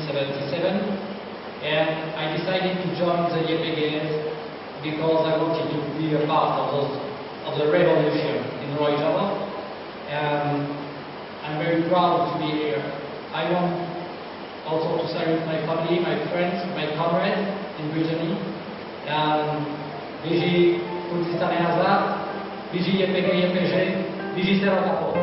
1977, and I decided to join the YPGs because I wanted to be a part of the revolution in Rojava, and I'm very proud to be here. I want also to salute my family, my friends, my comrades in Britannia, and dijî Kurdistanê azad, dijî YPG, dijî Serokapol.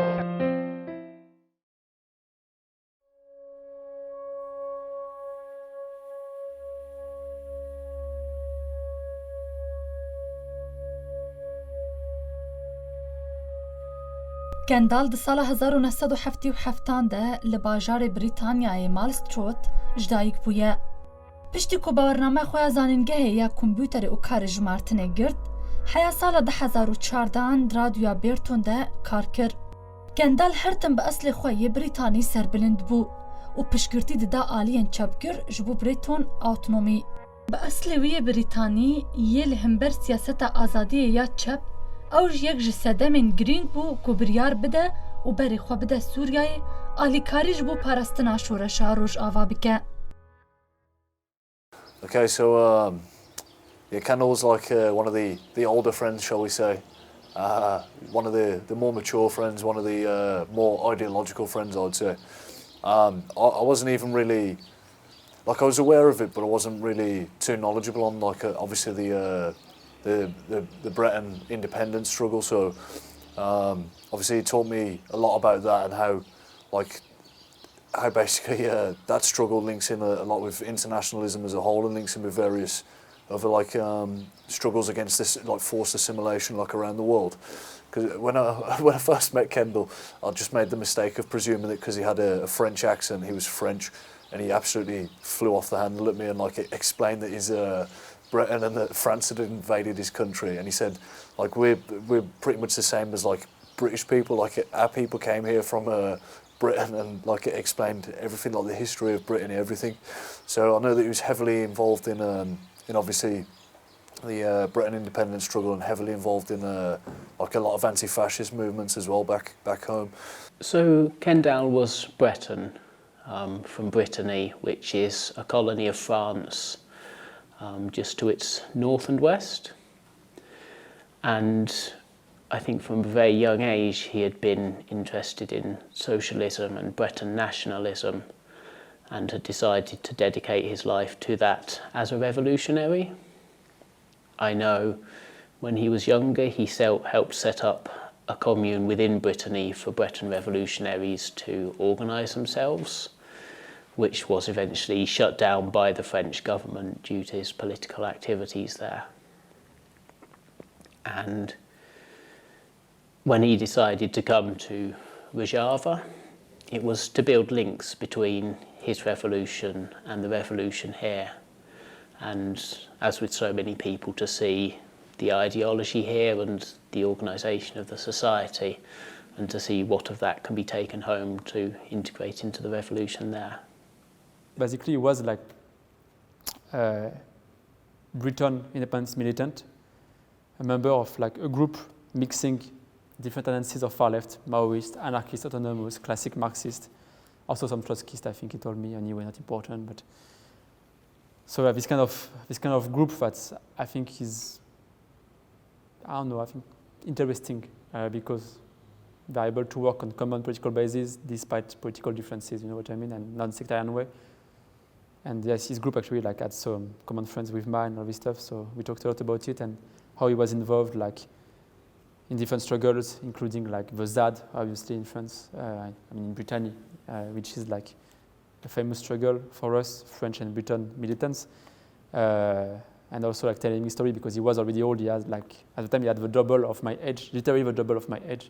کندال di sala 1977 de li bajarê Brîtanyayê Malstrot ji dayîk bûye. Piştî ku bawername xwe ya zanîngehê ya kompûterê û karê jmartinê girt, heya sala 2014 radyoya Berton de kar kir. Kendal her tim bi eslê xwe yê Brîtanî serbilind bû û piştgirtî dida aliyên çepgir ji bo Breton awtonomî. Bi eslê wî yê Brîtanî yê li hember siyaseta azadiyê ya çep ew ji yek ji sedemên girîng bû ku biryar bide û berê xwe bide Sûriyayê, alîkarî ji bo parastina şoreşa Rojava bike. Okay, so yeah, Kendal's like one of the older friends, shall we say. One of the more mature friends, one of the more ideological friends, I'd say. I wasn't even really, like I was aware of it, but I wasn't really too knowledgeable on like obviously the Breton independence struggle. So obviously he taught me a lot about that and how basically that struggle links in a lot with internationalism as a whole and links in with various other like struggles against this like forced assimilation like around the world. Because when I first met Kendal, I just made the mistake of presuming that because he had a French accent, he was French, and he absolutely flew off the handle at me and like explained that he's Britain and that France had invaded his country, and he said like we're pretty much the same as like British people, like our people came here from Britain, and like it explained everything, like the history of Britain, everything. So I know that he was heavily involved in obviously the Breton independence struggle and heavily involved in like a lot of anti-fascist movements as well back home. So Kendal was Breton, from Brittany, which is a colony of France, just to its north and west. And I think from a very young age he had been interested in socialism and Breton nationalism and had decided to dedicate his life to that as a revolutionary. I know when he was younger he helped set up a commune within Brittany for Breton revolutionaries to organise themselves, which was eventually shut down by the French government due to his political activities there. And when he decided to come to Rojava, it was to build links between his revolution and the revolution here. And as with so many people, to see the ideology here and the organisation of the society, and to see what of that can be taken home to integrate into the revolution there. Basically, he was like a Breton independence militant, a member of like a group mixing different tendencies of far left, Maoist, anarchist, autonomous, classic Marxist, also some Trotskyist, I think he told me, anyway, not important. But so this kind of group that I think is, I don't know, I think interesting because they're able to work on common political basis despite political differences, you know what I mean, and non-sectarian way. And yes, his group actually like had some common friends with mine, all this stuff. So we talked a lot about it and how he was involved, like in different struggles, including like the ZAD, obviously in France, in Britannia, which is like a famous struggle for us, French and Breton militants. And also like telling his story because he was already old. He had like, at the time he had the double of my age, literally the double of my age.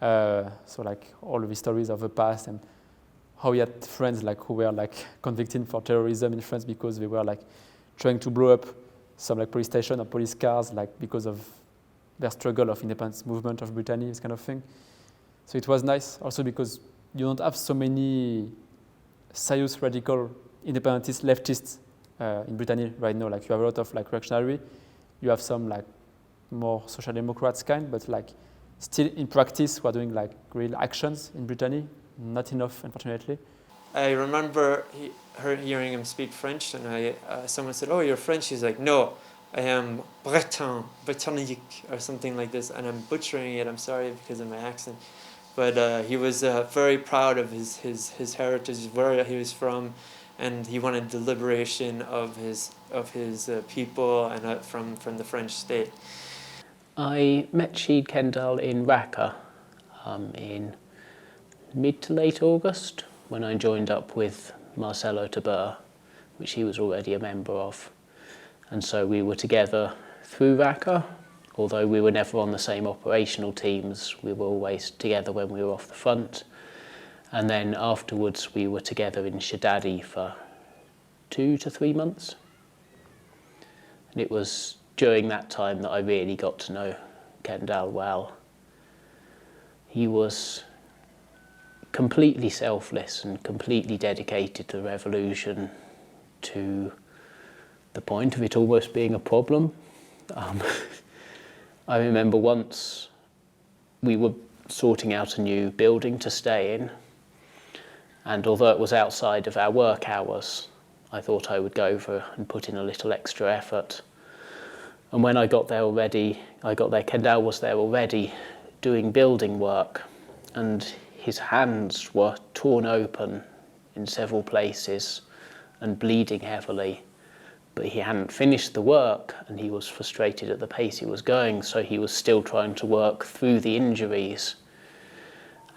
So like all of his stories of the past and how he had friends like who were like convicted for terrorism in France because they were like trying to blow up some like police station or police cars like because of their struggle of independence movement of Britannia, this kind of thing. So it was nice also because you don't have so many serious radical independentist leftists in Britannia right now. Like you have a lot of like reactionary, you have some like more social democrats kind, but like still in practice we're doing like real actions in Britannia. Not enough, unfortunately. I remember hearing him speak French, and someone said, "Oh, you're French?" He's like, "No, I am Breton, Britannique," or something like this, and I'm butchering it. I'm sorry because of my accent, but he was very proud of his heritage, where he was from, and he wanted the liberation of his people and from the French state. I met Şehîd Kendal in Raqqa in mid to late August when I joined up with Marcelo Tabur, which he was already a member of. And so we were together through Raqqa, although we were never on the same operational teams. We were always together when we were off the front. And then afterwards we were together in Şehîdê for 2 to 3 months. And it was during that time that I really got to know Kendal well. He was completely selfless and completely dedicated to the revolution, to the point of it almost being a problem. I remember once we were sorting out a new building to stay in, and although it was outside of our work hours, I thought I would go over and put in a little extra effort. And when I got there, Kendal was there already doing building work, and his hands were torn open in several places and bleeding heavily. But he hadn't finished the work, and he was frustrated at the pace he was going, so he was still trying to work through the injuries.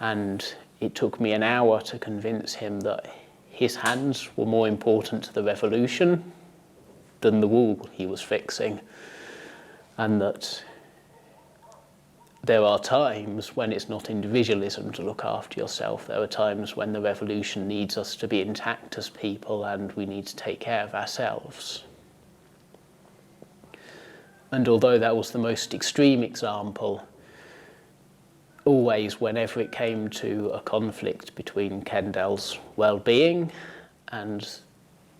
And it took me an hour to convince him that his hands were more important to the revolution than the wall he was fixing, and that there are times when it's not individualism to look after yourself. There are times when the revolution needs us to be intact as people, and we need to take care of ourselves. And although that was the most extreme example, always whenever it came to a conflict between Kendal's well-being and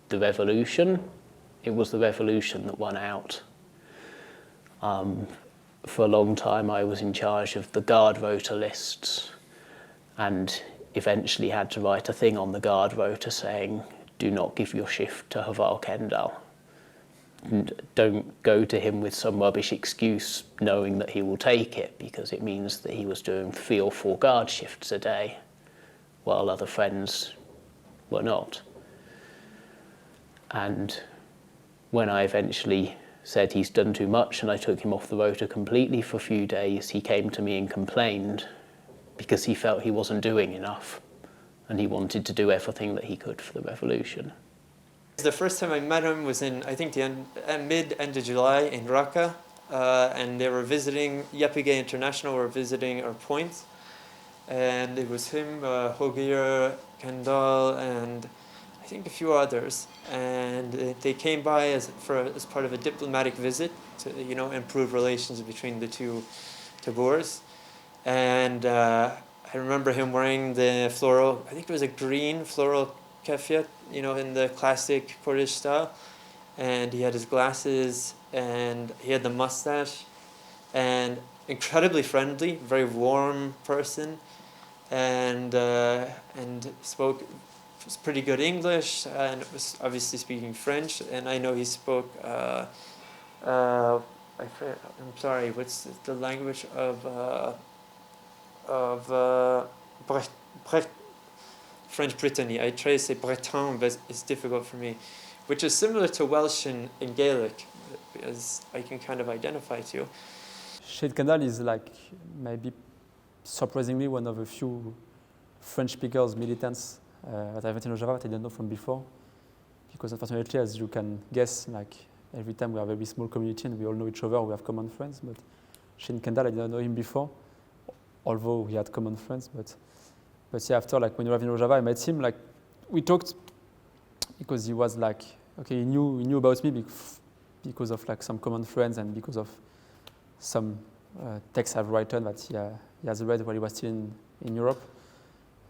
the revolution, it was the revolution that won out. For a long time I was in charge of the guard rota lists, and eventually had to write a thing on the guard rota saying, "Do not give your shift to Haval Kendal. And don't go to him with some rubbish excuse knowing that he will take it, because it means that he was doing 3 or 4 guard shifts a day while other friends were not." And when I eventually said he's done too much and I took him off the rota completely for a few days, he came to me and complained because he felt he wasn't doing enough, and he wanted to do everything that he could for the revolution. The first time I met him was in, I think, the end of July in Raqqa, and they were visiting, Enternasyonal were visiting our point, and it was him, Şehîd Kendal, and I think a few others, and they came by as part of a diplomatic visit to, improve relations between the two tabors. And I remember him wearing the floral, I think it was a green floral keffiyeh, in the classic Kurdish style, and he had his glasses and he had the mustache, and incredibly friendly, very warm person, and spoke pretty good English, and was obviously speaking French, and I know he spoke I'm sorry, what's the language of French Britannia. I try to say Breton, but it's difficult for me, which is similar to Welsh and Gaelic, as I can kind of identify to. Şehîd Kendal is maybe surprisingly one of the few French speakers, militants that I've met in Rojava that I didn't know from before, because unfortunately, as you can guess, every time we are a very small community and we all know each other, we have common friends, but Şehîd Kendal, I didn't know him before, although we had common friends, but yeah, after when we arrived in Rojava, I met him, we talked because he was okay, he knew about me because of some common friends and because of some texts I've written that he has read while he was still in Europe.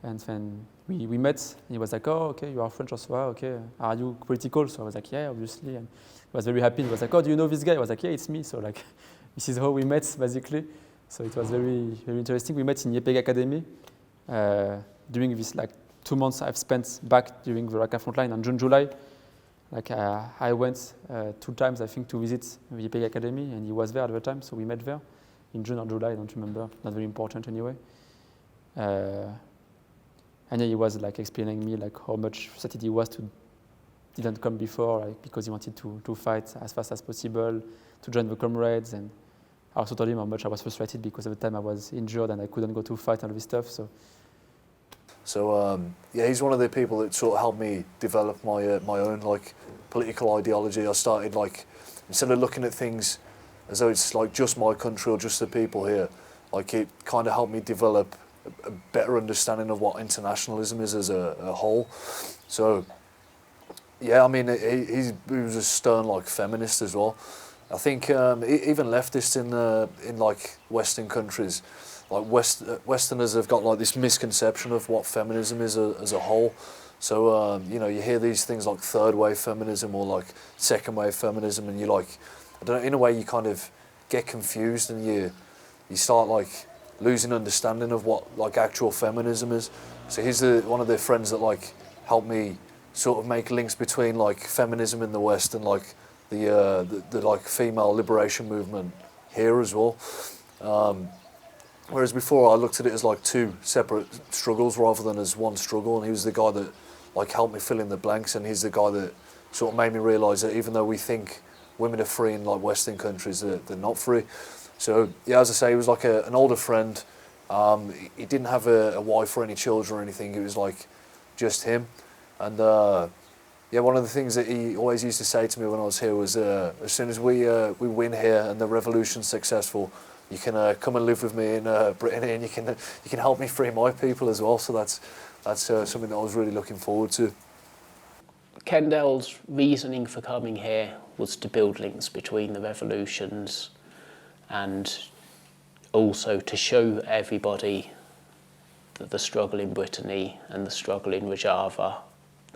And then we met, and he was like, "Oh, okay, you are French also, okay. Are you political?" So I was like, "Yeah, obviously." And he was very happy. He was like, "Oh, do you know this guy?" I was like, "Yeah, it's me." So this is how we met, basically. So it was very, very interesting. We met in YPG Academy during this 2 months I've spent back during the Raqqa frontline on June, July. Like I went 2 times, I think, to visit the YPG Academy, and he was there at the time, so we met there in June or July, I don't remember, not very important anyway. And he was like explaining me like how much frustrated he was to didn't come before, like, because he wanted to fight as fast as possible, to join the comrades, and I also told him how much I was frustrated because at the time I was injured and I couldn't go to fight and all this stuff. So yeah, he's one of the people that sort of helped me develop my own like political ideology. I started like, instead of looking at things as though it's like just my country or just the people here, like it kind of helped me develop a better understanding of what internationalism is as a whole. So yeah, I mean, he was a stern like feminist as well. I think even leftists in like Western countries, like Westerners have got like this misconception of what feminism is as a whole. So you know, you hear these things like third wave feminism or like second wave feminism, and you like, I don't know, in a way you kind of get confused and you start like losing understanding of what like actual feminism is. So he's one of the friends that like helped me sort of make links between like feminism in the West and like the like female liberation movement here as well. Whereas before I looked at it as like 2 separate struggles rather than as one struggle, and he was the guy that like helped me fill in the blanks, and he's the guy that sort of made me realise that even though we think women are free in like Western countries, they're not free. So yeah, as I say, he was like an older friend. He didn't have a wife or any children or anything. It was like just him. And yeah, one of the things that he always used to say to me when I was here was, as soon as we win here and the revolution's successful, you can come and live with me in Britain, and you can help me free my people as well. So that's something that I was really looking forward to. Kendal's reasoning for coming here was to build links between the revolutions and also to show everybody that the struggle in Brittany and the struggle in Rojava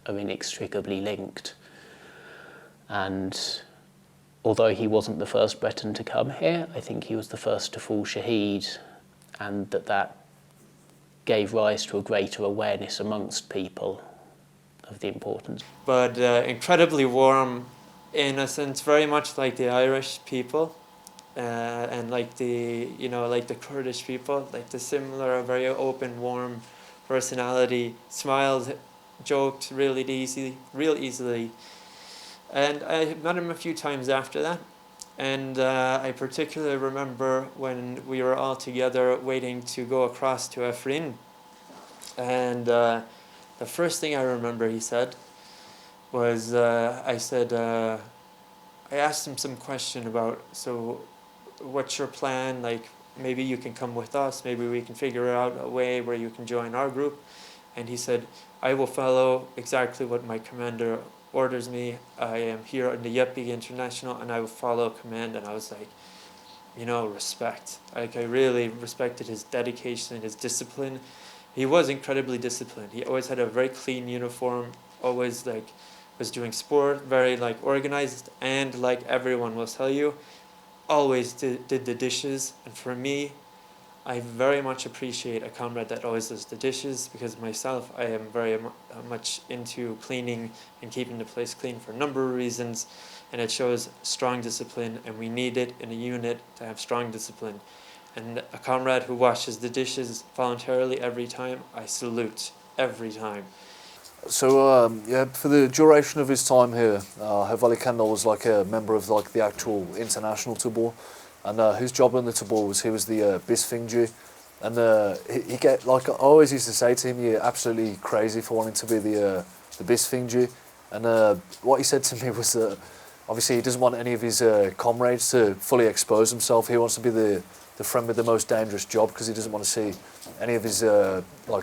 are inextricably linked. And although he wasn't the first Breton to come here, I think he was the first to fall Şehîd, and that gave rise to a greater awareness amongst people of the importance. But incredibly warm, in a sense, very much like the Irish people, and like like the Kurdish people, like the similar, very open, warm personality, smiled, joked real easily. And I met him a few times after that. And I particularly remember when we were all together waiting to go across to Afrin. And the first thing I remember he said was, I asked him some question about, so what's your plan? Like, maybe you can come with us, maybe we can figure out a way where you can join our group. And he said, I will follow exactly what my commander orders me. I am here in the YPG International and I will follow command. And I was like, respect. Like, I really respected his dedication, his discipline. He was incredibly disciplined. He always had a very clean uniform, always was doing sport, very organized, and like everyone will tell you, always did the dishes. And for me, I very much appreciate a comrade that always does the dishes, because myself, I am very much into cleaning and keeping the place clean for a number of reasons, and it shows strong discipline, and we need it in a unit to have strong discipline. And a comrade who washes the dishes voluntarily every time, I salute every time. So yeah, for the duration of his time here, Şehîd Kendal was like a member of the actual international tabor, and his job in the tabor was he was the bisfingji, and he get I always used to say to him, you're absolutely crazy for wanting to be the bisfingji, and what he said to me was that obviously he doesn't want any of his comrades to fully expose himself. He wants to be the friend with the most dangerous job, because he doesn't want to see any of his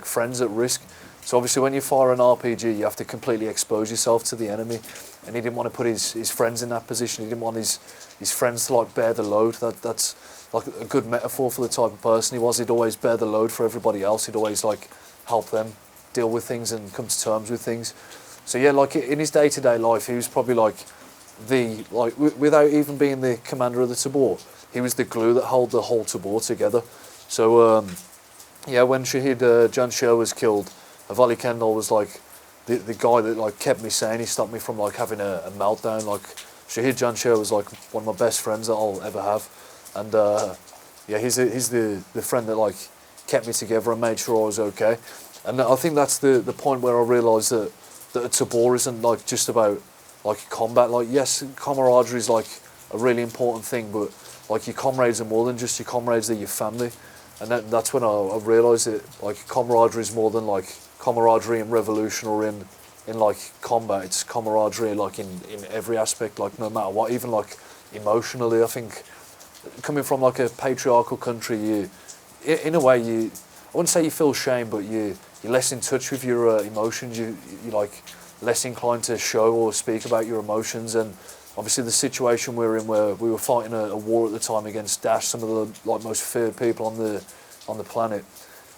friends at risk. So obviously when you fire an RPG, you have to completely expose yourself to the enemy, and he didn't want to put his friends in that position. He didn't want his friends to bear the load. That's like a good metaphor for the type of person he was. He'd always bear the load for everybody else. He'd always help them deal with things and come to terms with things. So yeah, in his day-to-day life, he was probably without even being the commander of the tabor, he was the glue that held the whole tabor together. So yeah, when Şehîd Canşir was killed, Şehîd Kendal was like the guy that like kept me sane. He stopped me from like having a meltdown. Like Şehîd Kendal was like one of my best friends that I'll ever have, and yeah, he's the friend that like kept me together and made sure I was okay. And I think that's the point where I realised that a tabor isn't like just about like combat. Like yes, camaraderie is like a really important thing, but like your comrades are more than just your comrades, they're your family. And that's when I realised that like camaraderie is more than like camaraderie in revolution or in like combat. It's camaraderie like in every aspect, like no matter what, even like emotionally. I think coming from like a patriarchal country, in a way I wouldn't say you feel shame, but you're less in touch with your emotions. You're like less inclined to show or speak about your emotions. And obviously the situation we're in, where we were fighting a war at the time against Daiş, some of the like most feared people on the planet.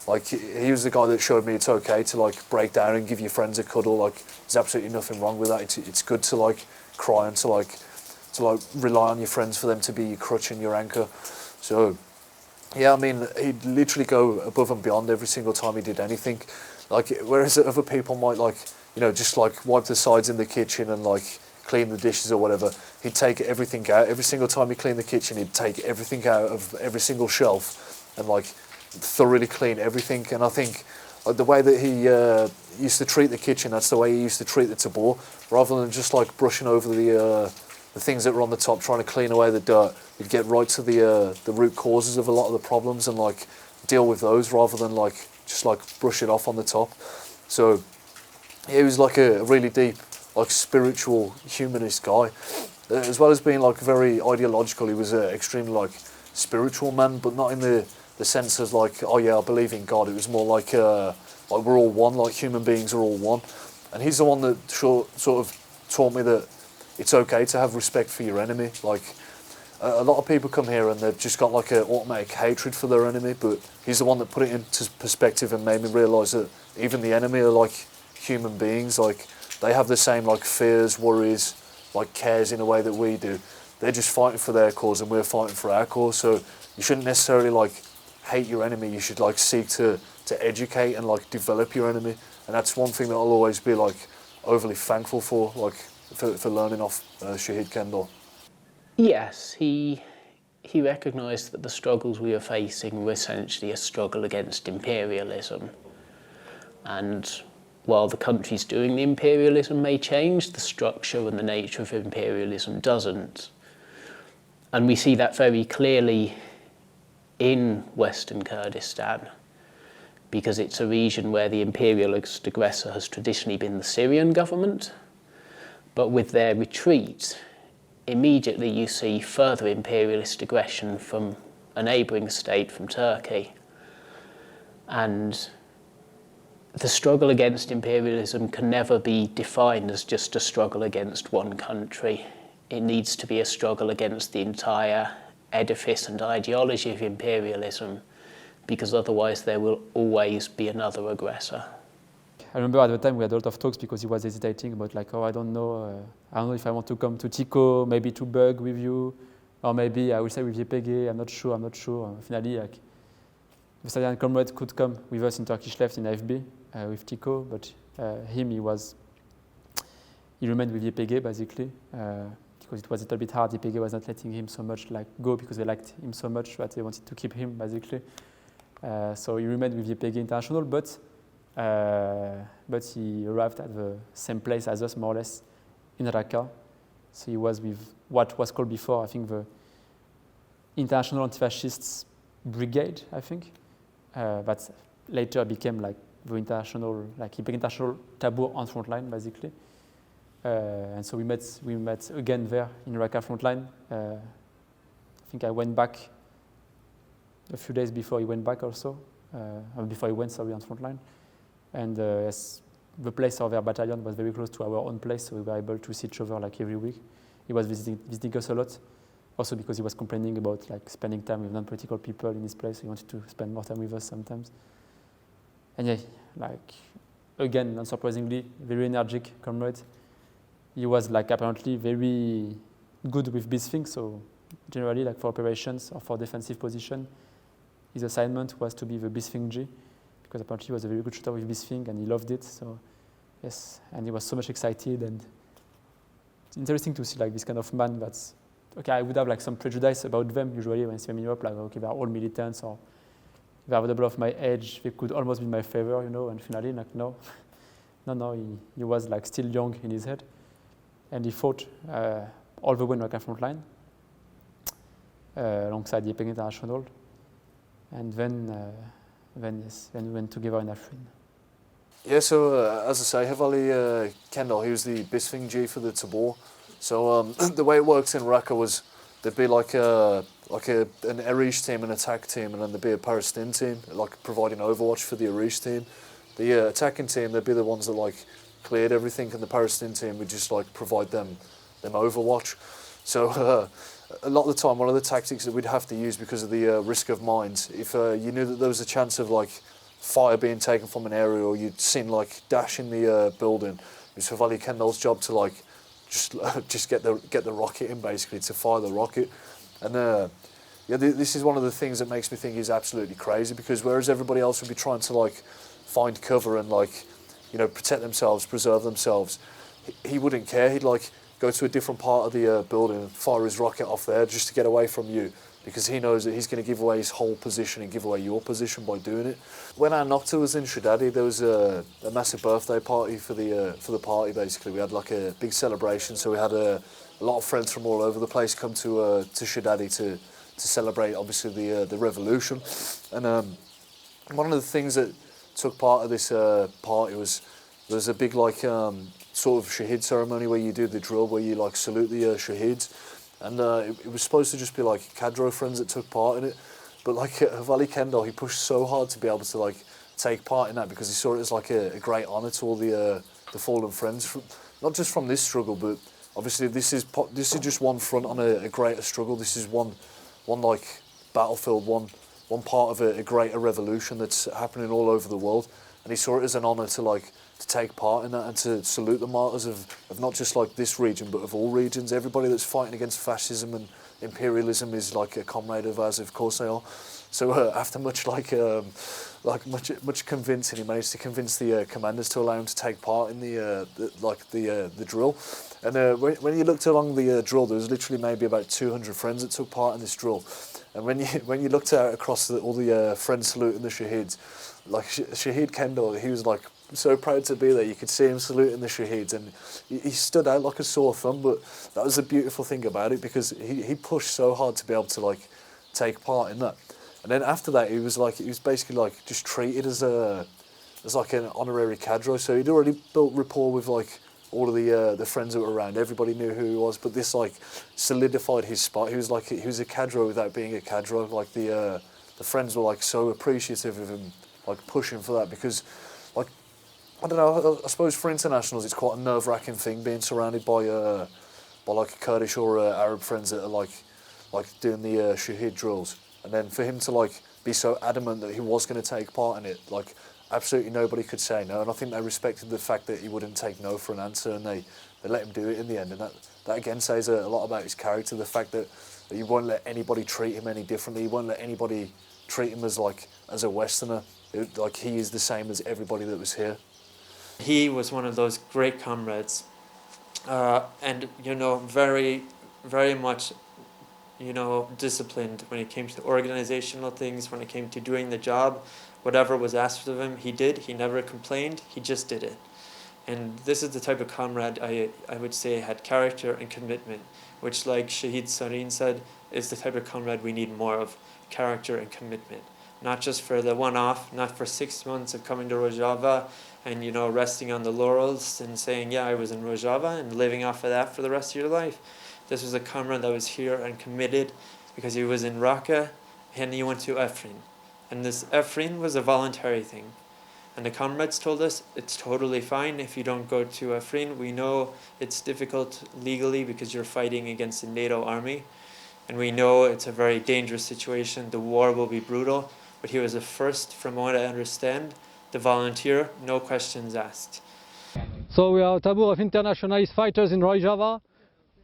Like he was the guy that showed me it's okay to like break down and give your friends a cuddle. Like there's absolutely nothing wrong with that. It's good to like cry and to like rely on your friends for them to be your crutch and your anchor. So yeah, I mean, he'd literally go above and beyond every single time he did anything. Like whereas other people might like, you know, just like wipe the sides in the kitchen and like clean the dishes or whatever, he'd take everything out. Every single time he cleaned the kitchen, he'd take everything out of every single shelf and like thoroughly clean everything. And I think like the way that he used to treat the kitchen, that's the way he used to treat the tabor, rather than just like brushing over the things that were on the top, trying to clean away the dirt. He'd get right to the root causes of a lot of the problems and like deal with those rather than like just like brush it off on the top. So yeah, he was like a really deep, like spiritual humanist guy, as well as being like very ideological. He was an extremely like spiritual man, but not in the sense of like, oh yeah, I believe in God. It was more like we're all one, like human beings are all one. And he's the one that sort of taught me that it's okay to have respect for your enemy. Like a lot of people come here and they've just got like an automatic hatred for their enemy, but he's the one that put it into perspective and made me realise that even the enemy are like human beings. Like they have the same like fears, worries, like cares in a way that we do. They're just fighting for their cause and we're fighting for our cause. So you shouldn't necessarily like hate your enemy. You should like seek to educate and like develop your enemy. And that's one thing that I'll always be like overly thankful for, like for learning off Şehîd Kendal. Yes, he recognised that the struggles we were facing were essentially a struggle against imperialism. And while the countries doing the imperialism may change, the structure and the nature of imperialism doesn't. And we see that very clearly in Western Kurdistan, because it's a region where the imperialist aggressor has traditionally been the Syrian government. But with their retreat, immediately you see further imperialist aggression from a neighbouring state, from Turkey. And the struggle against imperialism can never be defined as just a struggle against one country. It needs to be a struggle against the entire edifice and ideology of imperialism, because otherwise there will always be another aggressor. I remember at the time we had a lot of talks because he was hesitating about like, oh, I don't know if I want to come to Tico, maybe to Bug with you, or maybe I will stay with YPG, I'm not sure. Finally, like, the Syrian comrade could come with us in Turkish left in FB with Tico, but he remained with YPG basically, because it was a little bit hard. YPG was not letting him so much like go because they liked him so much that they wanted to keep him basically. So he remained with YPG International, but he arrived at the same place as us, more or less, in Raqqa. So he was with what was called before, I think, the International Anti-Fascists Brigade, I think, that later became like the international, like international taboo on frontline, basically. And so we met again there in Raqqa frontline. I think I went back a few days before he went back also, before he went, on frontline. And yes, the place of their battalion was very close to our own place, so we were able to see each other like every week. He was visiting us a lot, also because he was complaining about like spending time with non-political people in his place. So he wanted to spend more time with us sometimes. And yeah, like again, unsurprisingly, very energetic comrade. He was like apparently very good with these things. So generally, like for operations or for defensive position, his assignment was to be the Bisfing G, because apparently he was a very good shooter with this thing and he loved it. So yes, and he was so much excited, and it's interesting to see like this kind of man that's, okay, I would have like some prejudice about them usually when I see them in Europe, like okay, they're all militants, or they are double of my age, they could almost be my favor, you know, and finally like no, he was like still young in his head, and he fought all the way in the front line alongside the Enternasyonal, and then we went together in Afrin. Yeah, so as I say, Rojavayê Kendal, he was the Bisfing G for the Tabor. So the way it works in Raqqa was there'd be like an Arish team, an attack team, and then there'd be a Palestinian team, like providing overwatch for the Arish team. The attacking team, they'd be the ones that like cleared everything, and the Palestinian team would just like provide them overwatch. So a lot of the time, one of the tactics that we'd have to use because of the risk of mines, if you knew that there was a chance of like fire being taken from an area, or you'd seen like Daiş in the building, it was Rojavayê Kendal's job to like just get the rocket in, basically, to fire the rocket. And yeah, this is one of the things that makes me think he's absolutely crazy, because whereas everybody else would be trying to like find cover and like, you know, protect themselves, preserve themselves, he wouldn't care. He'd like go to a different part of the building and fire his rocket off there just to get away from you, because he knows that he's going to give away his whole position and give away your position by doing it. When our Nocta was in Şehîd, there was a massive birthday party for the party. Basically, we had like a big celebration, so we had a lot of friends from all over the place come to Şehîd to celebrate, obviously, the revolution. And one of the things that took part of this party was there was a big like sort of Şehîd ceremony where you do the drill, where you like salute the Şehîds. And it was supposed to just be like cadro friends that took part in it, but like Rojavayê Kendal, he pushed so hard to be able to like take part in that, because he saw it as like a great honour to all the fallen friends, not just from this struggle, but obviously this is just one front on a greater struggle. This is one like battlefield, one part of a greater revolution that's happening all over the world, and he saw it as an honour to take part in that and to salute the martyrs of not just like this region, but of all regions. Everybody that's fighting against fascism and imperialism is like a comrade of ours, of course they are. So after much much convincing, he managed to convince the commanders to allow him to take part in the drill. And when you looked along the drill, there was literally maybe about 200 friends that took part in this drill. And when you looked out across all the friends saluting the Şehîds, like Şehîd Kendal, he was like so proud to be there. You could see him saluting the Şehîds, and he stood out like a sore thumb. But that was the beautiful thing about it, because he pushed so hard to be able to like take part in that. And then after that, he was basically like just treated as like an honorary cadro. So he'd already built rapport with like all of the friends that were around. Everybody knew who he was, but this like solidified his spot. He was a cadro without being a cadro. Like the friends were like so appreciative of him, like pushing for that, because like, I don't know, I suppose for internationals it's quite a nerve-wracking thing being surrounded by like Kurdish or Arab friends that are like doing the Şehîd drills, and then for him to like be so adamant that he was going to take part in it, like absolutely nobody could say no. And I think they respected the fact that he wouldn't take no for an answer, and they let him do it in the end. And that again says a lot about his character, the fact that he won't let anybody treat him any differently. He won't let anybody treat him as a Westerner. Like he is the same as everybody that was here. He was one of those great comrades, and you know, very, very much, you know, disciplined when it came to the organizational things, when it came to doing the job. Whatever was asked of him, he did. He never complained. He just did it. And this is the type of comrade I would say had character and commitment, which, like Şehîd Sarin said, is the type of comrade we need more of, character and commitment. Not just for the one-off, not for 6 months of coming to Rojava and, you know, resting on the laurels and saying, yeah, I was in Rojava, and living off of that for the rest of your life. This was a comrade that was here and committed because he was in Raqqa and he went to Afrin. And this Afrin was a voluntary thing. And the comrades told us, it's totally fine if you don't go to Afrin. We know it's difficult legally because you're fighting against a NATO army. And we know it's a very dangerous situation. The war will be brutal. But he was the first, from what I understand, the volunteer, no questions asked. So we are a tabor of internationalist fighters in Rojava.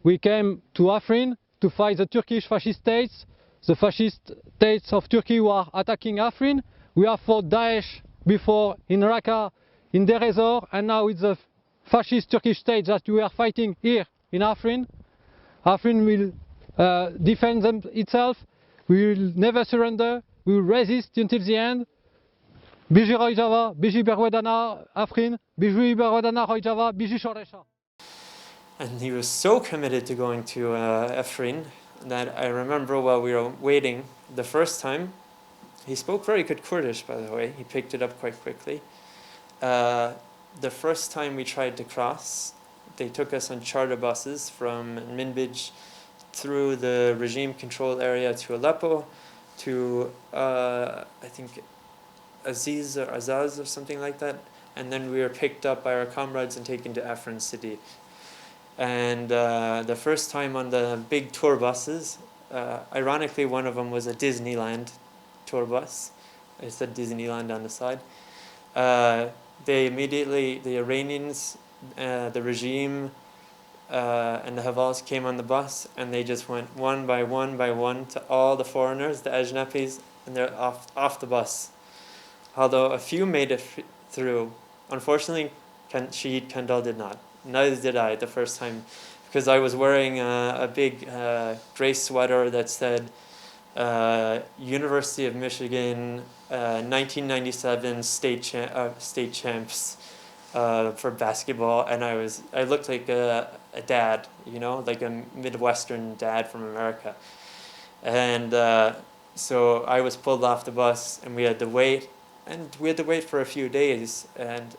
We came to Afrin to fight the Turkish fascist states, the fascist states of Turkey who are attacking Afrin. We are for Daish before in Raqqa, in Deir ez-Zor, and now it's the fascist Turkish state that we are fighting here in Afrin. Afrin will defend itself. We will never surrender. We will resist until the end. Bijî Rojava, bijî berxwedan Afrin, bijî berxwedan Rojava, bijî şoreşa. And he was so committed to going to Afrin that I remember while we were waiting the first time, he spoke very good Kurdish, by the way. He picked it up quite quickly. The first time we tried to cross, they took us on charter buses from Minbij through the regime-controlled area to Aleppo, to I think Aziz or Azaz or something like that. And then we were picked up by our comrades and taken to Afrin city. And the first time on the big tour buses, ironically one of them was a Disneyland tour bus. It said Disneyland on the side. They immediately, the Iranians, the regime, and the Havals came on the bus, and they just went one by one to all the foreigners, the Ajnapis, and they're off the bus. Although a few made it through. Unfortunately, Şehîd Kendal did not. Neither did I the first time, because I was wearing a big gray sweater that said University of Michigan 1997 state champs for basketball, and I looked like a dad, you know, like a Midwestern dad from America. And so I was pulled off the bus, and we had to wait, for a few days, and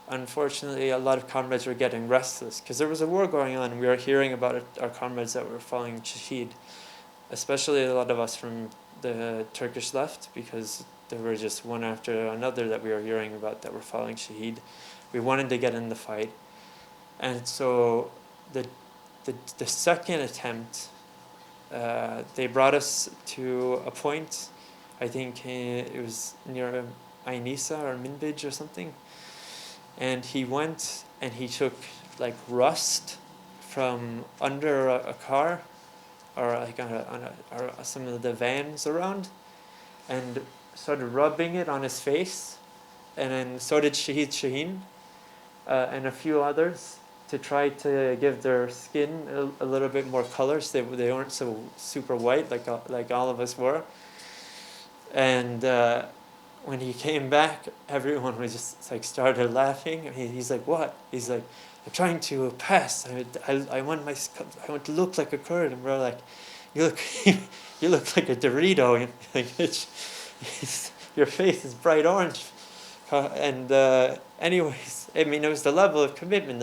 unfortunately a lot of comrades were getting restless because there was a war going on, and we were hearing about it, our comrades that were falling Şehîd, especially a lot of us from the Turkish left, because there were just one after another that we were hearing about that were falling Şehîd. We wanted to get in the fight. And so the second attempt, they brought us to a point, I think it was near Aynisa or Minbij or something. And he went and he took like rust from under a car, or like or some of the vans around, and started rubbing it on his face. And then so did Şehîd Şahin and a few others, to try to give their skin a little bit more color, so they weren't so super white like all of us were. And when he came back, everyone was just like started laughing. He's like, "What?" He's like, "I'm trying to pass. I want to look like a Kurd." And we're like, "You look like a Dorito. Like your face is bright orange." And anyways, I mean, it was the level of commitment.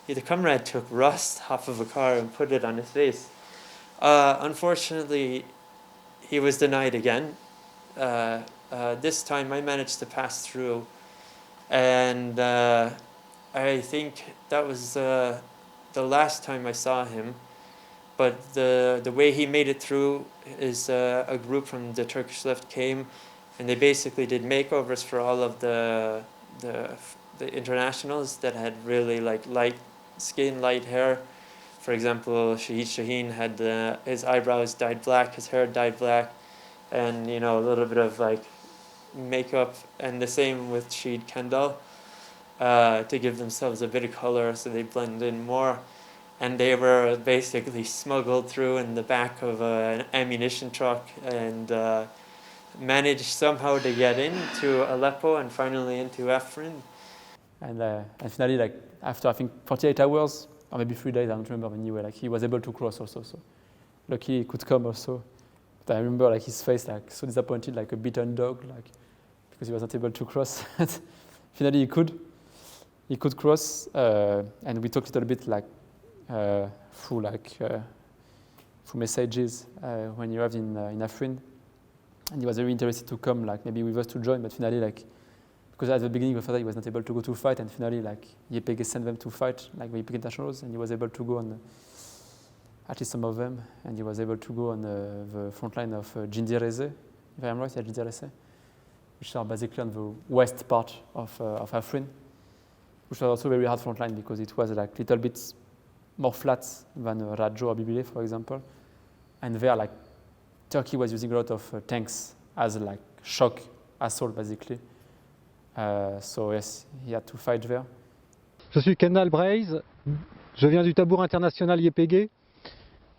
The comrade took rust off of a car and put it on his face. Unfortunately, he was denied again. This time I managed to pass through, and I think that was the last time I saw him. But the way he made it through is a group from the Turkish left came, and they basically did makeovers for all of the internationals that had really like light skin, light hair. For example, Şehîd Şahin had his eyebrows dyed black, his hair dyed black, and you know, a little bit of like makeup, and the same with Şehîd Kendal, to give themselves a bit of color so they blend in more. And they were basically smuggled through in the back of an ammunition truck, and managed somehow to get into Aleppo and finally into Afrin. And finally, like after I think 48 hours or maybe 3 days, I don't remember anyway, like he was able to cross also. So lucky he could come also. But I remember like his face, like so disappointed, like a beaten dog, like because he was not able to cross. Finally, he could cross, and we talked a little bit like through messages when he arrived in Afrin, and he was very interested to come, like maybe with us to join. But finally, like because at the beginning of that he was not able to go to fight, and finally like YPG sent them to fight, like the YPG internationals, and he was able to go on. At least some of them, and he was able to go on the front line of Cindirêsê, if I'm right, Cindirêsê, which are basically on the west part of Afrin, which was also very hard front line because it was like little bit more flat than Rajo or Bibe, for example, and there like Turkey was using a lot of tanks as like shock assault basically. So yes, he had to fight there. Je suis Kendal Breizh, je viens du Tabour International YPG.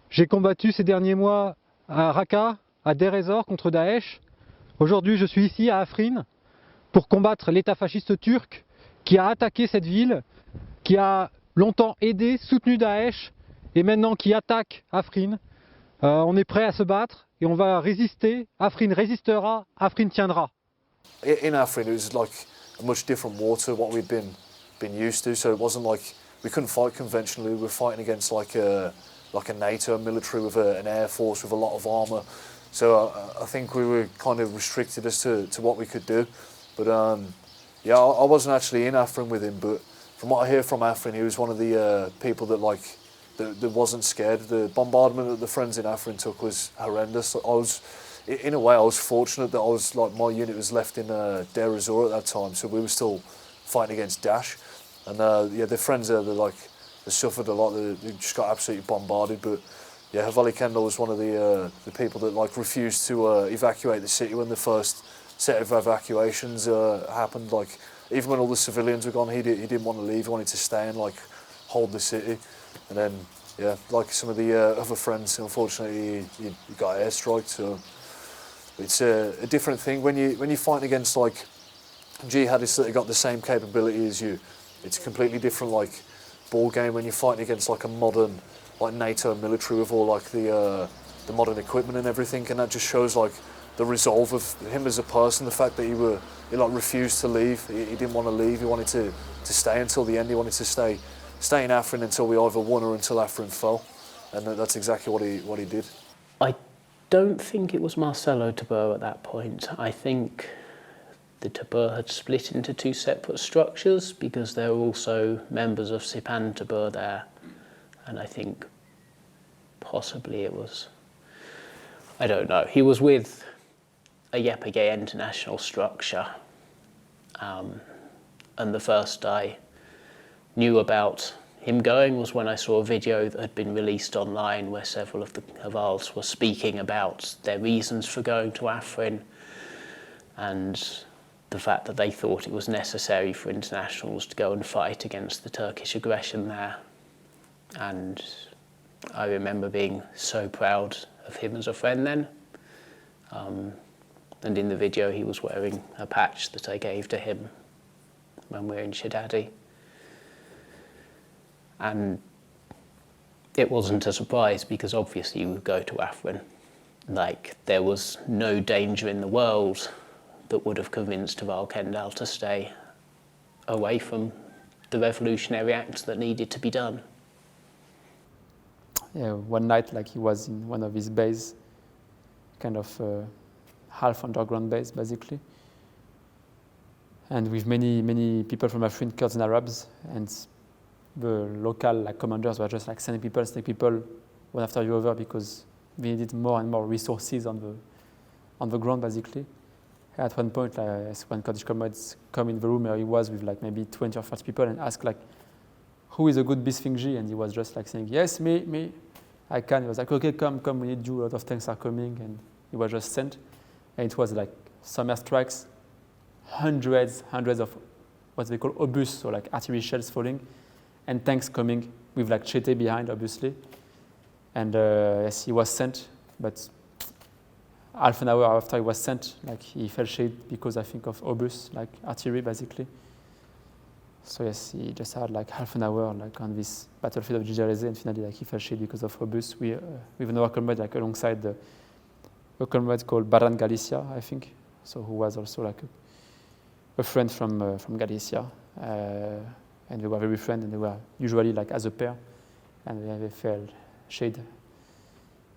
J'ai combattu ces derniers mois à Raqqa, à Deir ez-Zor contre Daiş. Aujourd'hui, je suis ici à Afrin pour combattre l'État fasciste turc qui a attaqué cette ville, qui a longtemps aidé, soutenu Daiş et maintenant qui attaque Afrin. On est prêt à se battre et on va résister. Afrin résistera, Afrin tiendra. In Afrin, it was like a much different war to what we'd been used to. So it wasn't like we couldn't fight conventionally. We were fighting against like a NATO military with an air force with a lot of armour. So I think we were kind of restricted as to what we could do. But yeah, I wasn't actually in Afrin with him. But from what I hear from Afrin, he was one of the people that that wasn't scared. The bombardment that the friends in Afrin took was horrendous. In a way, I was fortunate that my unit was left in Deir ez-Zor at that time, so we were still fighting against Daiş. And yeah, the friends there, they suffered a lot. They just got absolutely bombarded. But yeah, Şehîd Kendal was one of the people that refused to evacuate the city when the first set of evacuations happened. Even when all the civilians were gone, he didn't want to leave. He wanted to stay and hold the city. And then yeah, like some of the other friends, unfortunately, he got airstriked. So it's a different thing when you fight against jihadists that have got the same capability as you. It's a completely different ball game when you're fighting against a modern NATO military with all the modern equipment and everything, and that just shows the resolve of him as a person. The fact that he refused to leave. He didn't want to leave. He wanted to stay until the end. He wanted to stay in Afrin until we either won or until Afrin fell, and that's exactly what he did. I don't think it was Marcelo Tabur at that point. I think the Tabur had split into two separate structures because there were also members of Sipan Tabur there, and I think possibly it was, I don't know, he was with a YPG Enternasyonal structure, and the first I knew about him going was when I saw a video that had been released online where several of the Havals were speaking about their reasons for going to Afrin and the fact that they thought it was necessary for internationals to go and fight against the Turkish aggression there. And I remember being so proud of him as a friend then. And in the video he was wearing a patch that I gave to him when we were in Şehîd. And it wasn't a surprise because obviously you would go to Afrin. There was no danger in the world that would have convinced Şehîd Kendal to stay away from the revolutionary acts that needed to be done. Yeah, one night he was in one of his bases, kind of half underground base basically, and with many people from Afrin, Kurds and Arabs, and the local commanders were just sending people one after the other because we needed more and more resources on the ground basically. At one point, when Kurdish comrades come in the room where he was with maybe 20 or 30 people and ask who is a good bisfingji, and he was just saying, yes, me, I can. He was okay, come, we need you, a lot of tanks are coming, and he was just sent. And it was some airstrikes, hundreds of what they call obus, so artillery shells falling, and tanks coming with Chete behind, obviously. And yes, he was sent, but half an hour after he was sent, he fell shade because I think of obus, artillery basically. So yes, he just had half an hour on this battlefield of Cindirêsê, and finally he fell shade because of obus. We with another comrade alongside a comrade called Baran Galicia, I think, so who was also a friend from Galicia. And they were very friendly, and they were usually as a pair, and they fell shade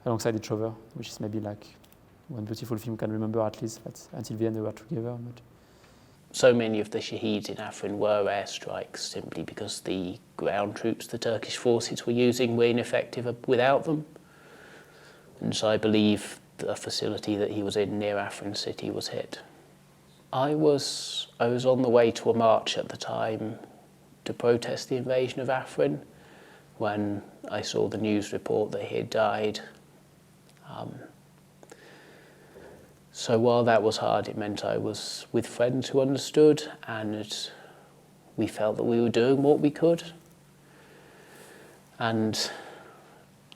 alongside each other, which is maybe one beautiful film can remember at least, but until the end they were together. But so many of the Şehîd in Afrin were airstrikes simply because the ground troops the Turkish forces were using were ineffective without them. And so I believe the facility that he was in near Afrin city was hit. I was on the way to a march at the time to protest the invasion of Afrin when I saw the news report that he had died. So while that was hard, it meant I was with friends who understood, and we felt that we were doing what we could. And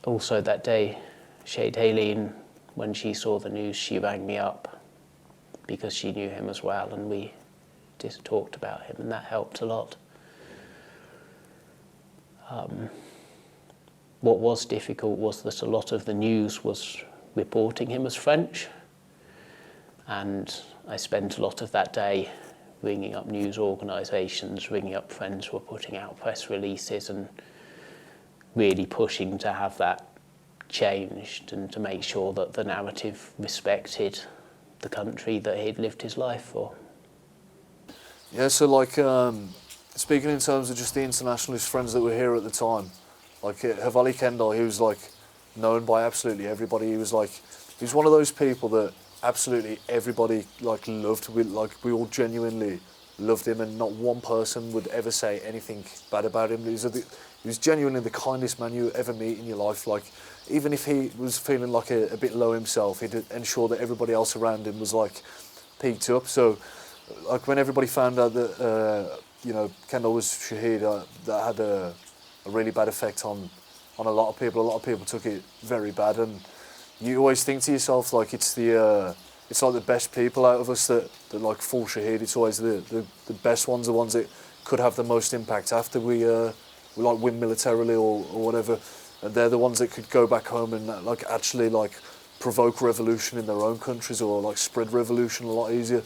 also that day, Şehîd, when she saw the news, she rang me up because she knew him as well, and we just talked about him, and that helped a lot. What was difficult was that a lot of the news was reporting him as French, and I spent a lot of that day ringing up news organisations, ringing up friends who were putting out press releases, and really pushing to have that changed and to make sure that the narrative respected the country that he'd lived his life for. Yeah, so like speaking in terms of just the internationalist friends that were here at the time, like Şehîd Kendal, he was like known by absolutely everybody. He was one of those people that absolutely everybody like loved. We all genuinely loved him, and not one person would ever say anything bad about him. He was genuinely the kindest man you ever meet in your life. Like, even if he was feeling like a bit low himself, he'd ensure that everybody else around him was like peaked up. So, like when everybody found out that Kendal was Şehîd, that had a really bad effect on a lot of people. A lot of people took it very bad, and you always think to yourself like it's like the best people out of us that like fall Şehîd. It's always the best ones, the ones that could have the most impact after we like win militarily or whatever, and they're the ones that could go back home and like actually like provoke revolution in their own countries, or like spread revolution a lot easier.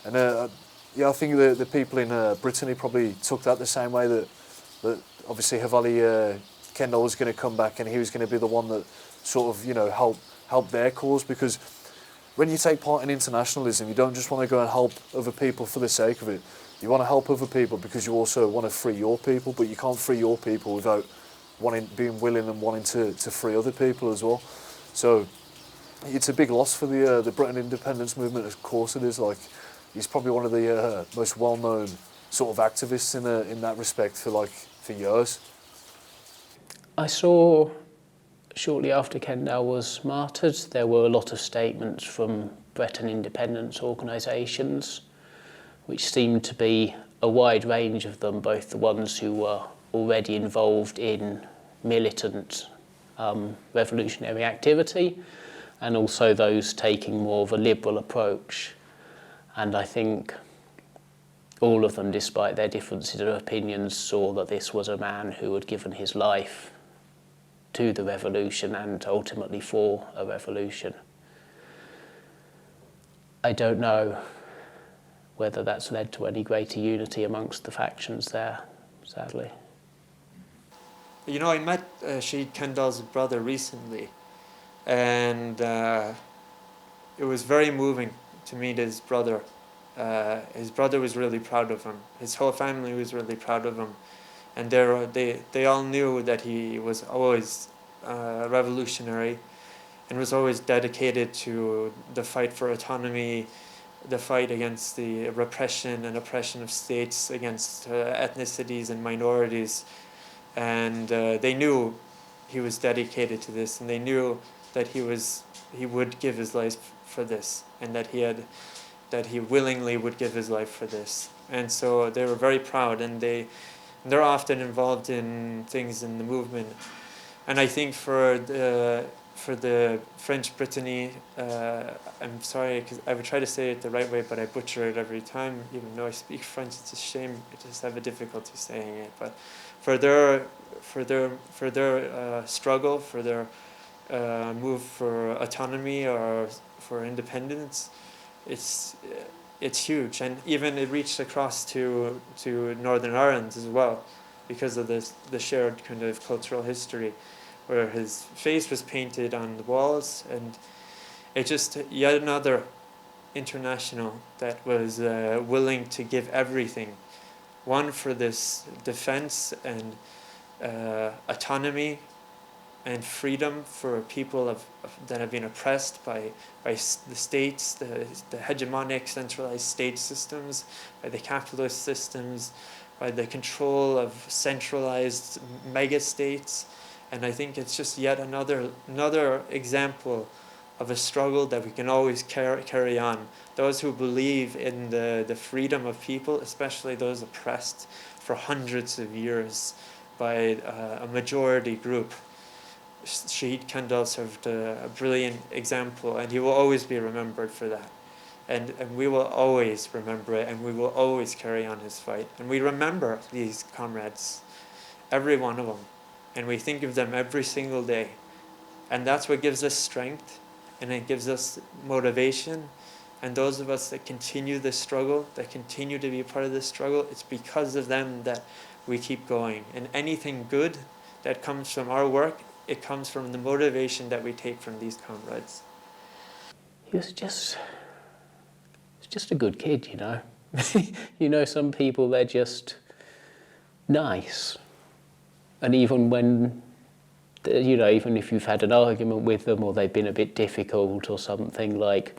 And I think the people in Brittany probably took that the same way, that obviously Şehîd Kendal was going to come back and he was going to be the one that sort of help their cause, because when you take part in internationalism, you don't just want to go and help other people for the sake of it. You want to help other people because you also want to free your people, but you can't free your people without being willing and wanting to free other people as well. So it's a big loss for the Britain independence movement. Of course it is. Like, he's probably one of the most well-known sort of activists in that respect for years. I saw shortly after Kendal was martyred, there were a lot of statements from Breton independence organisations, which seemed to be a wide range of them, both the ones who were already involved in militant revolutionary activity, and also those taking more of a liberal approach. And I think all of them, despite their differences of opinions, saw that this was a man who had given his life to the revolution and ultimately for a revolution. I don't know whether that's led to any greater unity amongst the factions there, sadly. You know, I met Şehîd Kendal's brother recently, and it was very moving to meet his brother. His brother was really proud of him. His whole family was really proud of him. And they all knew that he was always revolutionary and was always dedicated to the fight for autonomy, the fight against the repression and oppression of states against ethnicities and minorities. And they knew he was dedicated to this, and they knew that he would give his life for this, and that he willingly would give his life for this. And so they were very proud, and they're often involved in things in the movement. And I think for the French Brittany, I'm sorry, because I would try to say it the right way, but I butcher it every time. Even though I speak French, it's a shame. I just have a difficulty saying it. But for their struggle, for their move for autonomy or for independence, it's huge, and even it reached across to Northern Ireland as well, because of the shared kind of cultural history, where his face was painted on the walls, and it's just yet another international that was willing to give everything, one for this defense and autonomy and freedom for people that have been oppressed by the states, the hegemonic centralized state systems, by the capitalist systems, by the control of centralized mega states. And I think it's just yet another example of a struggle that we can always carry on. Those who believe in the freedom of people, especially those oppressed for hundreds of years by a majority group. Şehîd Kendal served a brilliant example, and he will always be remembered for that. And we will always remember it, and we will always carry on his fight. And we remember these comrades, every one of them, and we think of them every single day. And that's what gives us strength, and it gives us motivation. And those of us that continue this struggle, that continue to be part of this struggle, it's because of them that we keep going. And anything good that comes from our work, it comes from the motivation that we take from these comrades. He was just a good kid, you know. You know, some people, they're just nice. And even when, you know, even if you've had an argument with them or they've been a bit difficult or something, like,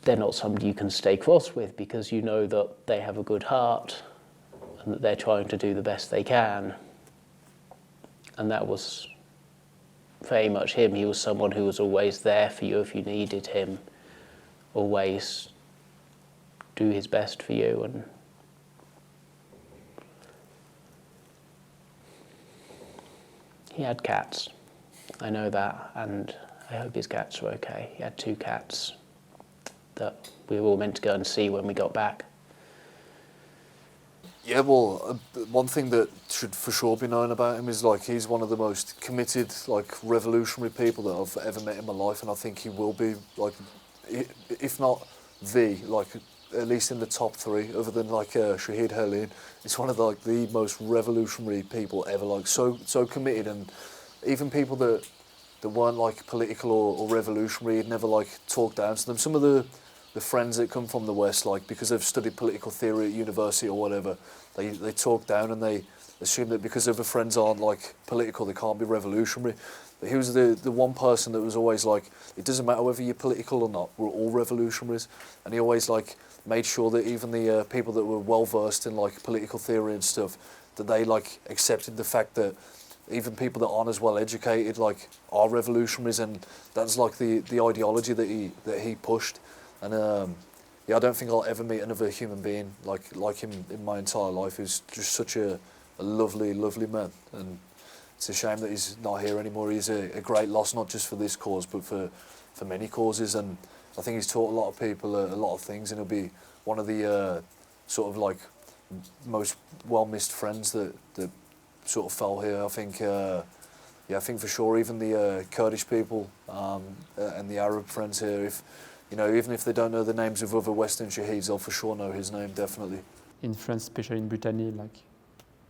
they're not somebody you can stay cross with because you know that they have a good heart and that they're trying to do the best they can. And that was very much him. He was someone who was always there for you if you needed him, always do his best for you. And he had cats, I know that, and I hope his cats are okay. He had 2 cats that we were all meant to go and see when we got back. Yeah, well, one thing that should for sure be known about him is, like, he's one of the most committed, like, revolutionary people that I've ever met in my life, and I think he will be, like, if not like, at least in the top 3, other than, like, Şehîd Kendal. He's one of the most revolutionary people ever, like, so committed, and even people that weren't, like, political or revolutionary, he'd never, like, talk down to them. Some of the friends that come from the West, like, because they've studied political theory at university or whatever, they talk down and they assume that because other friends aren't, like, political, they can't be revolutionary. But he was the one person that was always like, it doesn't matter whether you're political or not, we're all revolutionaries. And he always, like, made sure that even the people that were well versed in, like, political theory and stuff, that they, like, accepted the fact that even people that aren't as well educated, like, are revolutionaries, and that's, like, the ideology that he pushed. And yeah, I don't think I'll ever meet another human being like him in my entire life. He's just such a lovely, lovely man, and it's a shame that he's not here anymore. He's a great loss, not just for this cause, but for many causes. And I think he's taught a lot of people a lot of things, and he'll be one of the sort of, like, most well-missed friends that sort of fell here. I think, yeah, I think for sure, even the Kurdish people and the Arab friends here, you know, even if they don't know the names of other Western Shaheeds, they'll for sure know his name, definitely. In France, especially in Britannia, like,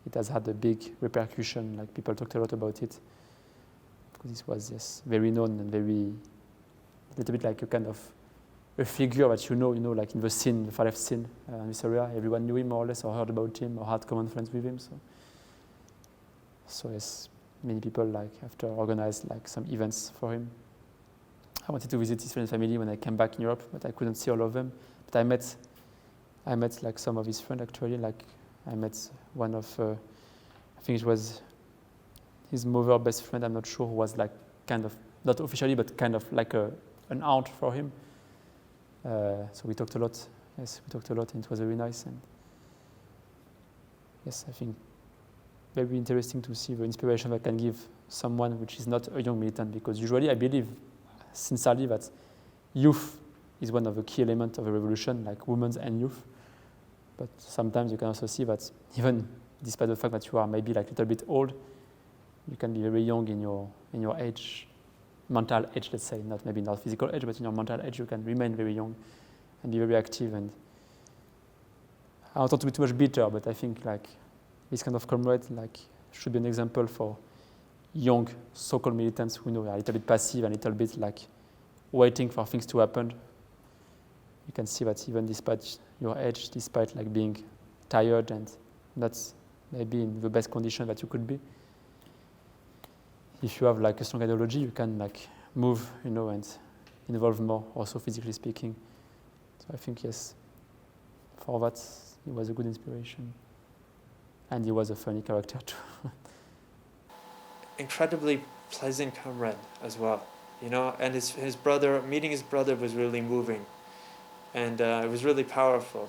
it has had a big repercussion. Like, people talked a lot about it because this was, yes, very known and very, a little bit like a kind of a figure that you know, like in the scene, the far left scene in this area. Everyone knew him more or less, or heard about him, or had common friends with him. So yes, many people, like, after organized, like, some events for him. I wanted to visit his friend and family when I came back in Europe, but I couldn't see all of them. But I met like some of his friends actually. Like, I met one of, I think it was his mother best friend. I'm not sure, who was, like, kind of, not officially, but kind of like an aunt for him. So we talked a lot. Yes, we talked a lot, and it was very nice. And yes, I think very interesting to see the inspiration that can give someone which is not a young militant, because usually I believe sincerely that youth is one of the key elements of a revolution, like women and youth. But sometimes you can also see that even despite the fact that you are maybe, like, a little bit old, you can be very young in your age, mental age, let's say, maybe not physical age, but in your mental age you can remain very young and be very active. And I don't want to be too much bitter, but I think, like, this kind of comrade, like, should be an example for young so-called militants who know are a little bit passive and a little bit, like, waiting for things to happen. You can see that even despite your age, despite, like, being tired and not maybe in the best condition that you could be, if you have, like, a strong ideology, you can, like, move, and involve more, also physically speaking. So I think, yes, for that, he was a good inspiration. And he was a funny character too. Incredibly pleasant comrade as well. you know, and his brother, meeting his brother was really moving, and it was really powerful.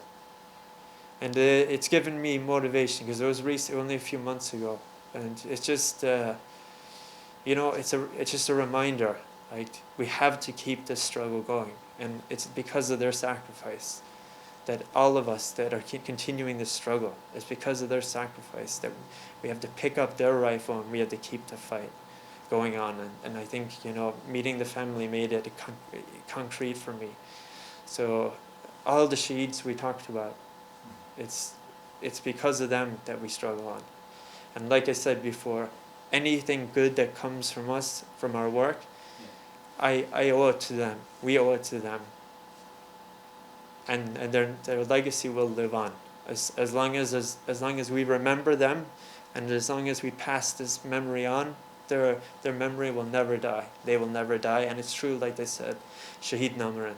And it's given me motivation, because it was only a few months ago, and it's just, you know, it's just a reminder, like, we have to keep this struggle going, and it's because of their sacrifice that all of us that are continuing this struggle, it's because of their sacrifice that we have to pick up their rifle and we have to keep the fight going on. And I think, you know, meeting the family made it concrete for me. So all the Shehîds we talked about, it's because of them that we struggle on. And like I said before, anything good that comes from us, from our work, I owe it to them. We owe it to them. And their legacy will live on as long as we remember them, and as long as we pass this memory on, their memory will never die. They will never die, and it's true, like they said, Şehîd namerin.